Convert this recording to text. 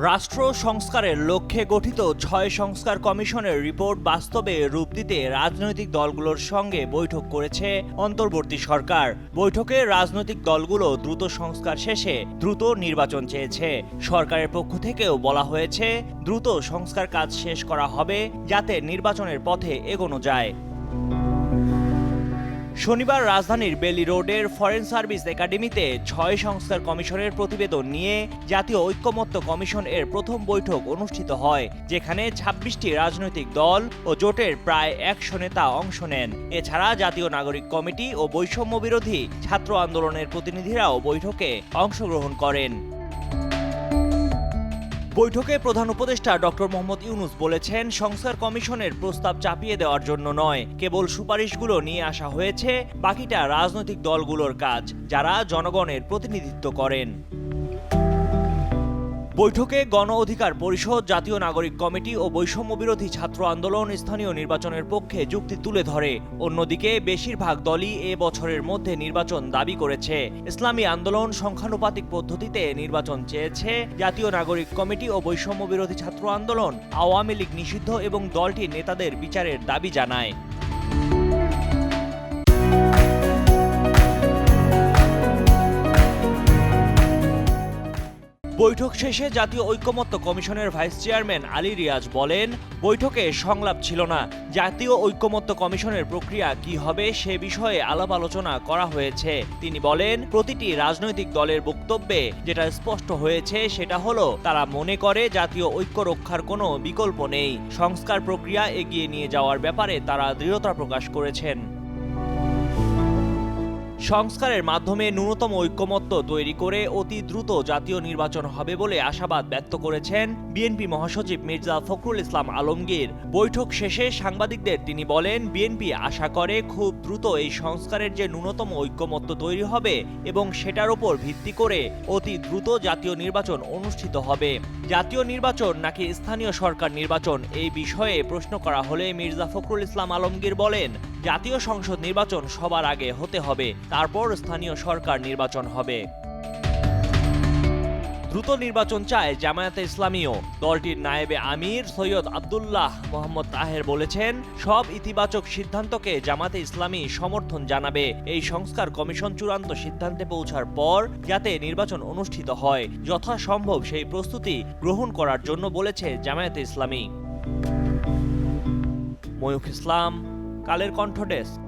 রাষ্ট্র সংস্কারের লক্ষ্যে গঠিত ৬ সংস্কার কমিশনের রিপোর্ট বাস্তবে রূপ দিতে রাজনৈতিক দলগুলোর সঙ্গে বৈঠক করেছে অন্তর্বর্তী সরকার। বৈঠকে রাজনৈতিক দলগুলো দ্রুত সংস্কার শেষে দ্রুত নির্বাচন চেয়েছে। সরকারের পক্ষ থেকেও বলা হয়েছে দ্রুত সংস্কার কাজ শেষ করা হবে যাতে নির্বাচনের পথে এগোনো যায়। শনিবার রাজধানীর বেলি রোডের ফরেন সার্ভিস একাডেমিতে ৬ সংস্কার কমিশনের প্রতিবেদন নিয়ে জাতীয় ঐক্যমত্য কমিশন এর প্রথম বৈঠক অনুষ্ঠিত হয়, যেখানে ২৬টি রাজনৈতিক দল ও জোটের প্রায় ১০০ নেতা অংশ নেন। এছাড়া জাতীয় নাগরিক কমিটি ও বৈষম্য বিরোধী ছাত্র আন্দোলনের প্রতিনিধিরাও বৈঠকে অংশগ্রহণ করেন। বৈঠকে প্রধান উপদেষ্টা ডক্টর মোহাম্মদ ইউনূস বলেছেন, সংস্কার কমিশনের প্রস্তাব চাপিয়ে দেওয়ার জন্য নয়, কেবল সুপারিশগুলো নিয়ে আসা হয়েছে, বাকিটা রাজনৈতিক দলগুলোর কাজ, যারা জনগণের প্রতিনিধিত্ব করেন। বৈঠকে গণ অধিকার পরিষদ, জাতীয় নাগরিক কমিটি ও বৈষম্য বিরোধী ছাত্র আন্দোলন স্থানীয় নির্বাচনের পক্ষে যুক্তি তুলে ধরে। অন্যদিকে বেশিরভাগ দলই এ বছরের মধ্যে নির্বাচন দাবি করেছে। ইসলামী আন্দোলন সংখ্যানুপাতিক পদ্ধতিতে নির্বাচন চেয়েছে। জাতীয় নাগরিক কমিটি ও বৈষম্য বিরোধী ছাত্র আন্দোলন আওয়ামী লীগ নিষিদ্ধ এবং দলটির নেতাদের বিচারের দাবি জানায়। বৈঠক শেষে জাতীয় ঐক্যমত্য কমিশনের ভাইস চেয়ারম্যান আলী রিয়াজ বলেন, বৈঠকে সংলাপ ছিল না। জাতীয় ঐক্যমত্য কমিশনের প্রক্রিয়া কি হবে সে বিষয়ে আলাপ আলোচনা করা হয়েছে। তিনি বলেন, প্রতিটি রাজনৈতিক দলের বক্তব্যে যেটা স্পষ্ট হয়েছে সেটা হলো তারা মনে করে জাতীয় ঐক্য রক্ষার কোনো বিকল্প নেই। সংস্কার প্রক্রিয়া এগিয়ে নিয়ে যাওয়ার ব্যাপারে তারা দৃঢ়তা প্রকাশ করেছেন। সংস্কারের মাধ্যমে ন্যূনতম ঐক্যমত্য তৈরি করে অতি দ্রুত জাতীয় নির্বাচন হবে বলে আশাবাদ ব্যক্ত করেছেন বিএনপি মহাসচিব মির্জা ফখরুল ইসলাম আলমগীর। বৈঠক শেষে সাংবাদিকদের তিনি বলেন, বিএনপি আশা করে খুব দ্রুত এই সংস্কারের যে ন্যূনতম ঐক্যমত্য তৈরি হবে এবং সেটার উপর ভিত্তি করে অতি দ্রুত জাতীয় নির্বাচন অনুষ্ঠিত হবে। জাতীয় নির্বাচন নাকি স্থানীয় সরকার নির্বাচন, এই বিষয়ে প্রশ্ন করা হলে মির্জা ফখরুল ইসলাম আলমগীর বলেন, জাতীয় সংসদ নির্বাচন সবার আগে হতে হবে, তারপর স্থানীয় সরকার নির্বাচন হবে। দ্রুত নির্বাচন চায় জামায়াতে ইসলামীও। দলটির নায়েবে আমির সৈয়দ আব্দুল্লাহ মোহাম্মদ তাহের বলেছেন, সব ইতিবাচক সিদ্ধান্তকে জামায়াতে ইসলামী সমর্থন জানাবে। এই সংস্কার কমিশন চূড়ান্ত সিদ্ধান্তে পৌঁছার পর যাতে নির্বাচন অনুষ্ঠিত হয়, যথাসম্ভব সেই প্রস্তুতি গ্রহণ করার জন্য বলেছে জামায়াতে ইসলামী। ময়ূখ ইসলাম, কালের কণ্ঠ ডেস্ক।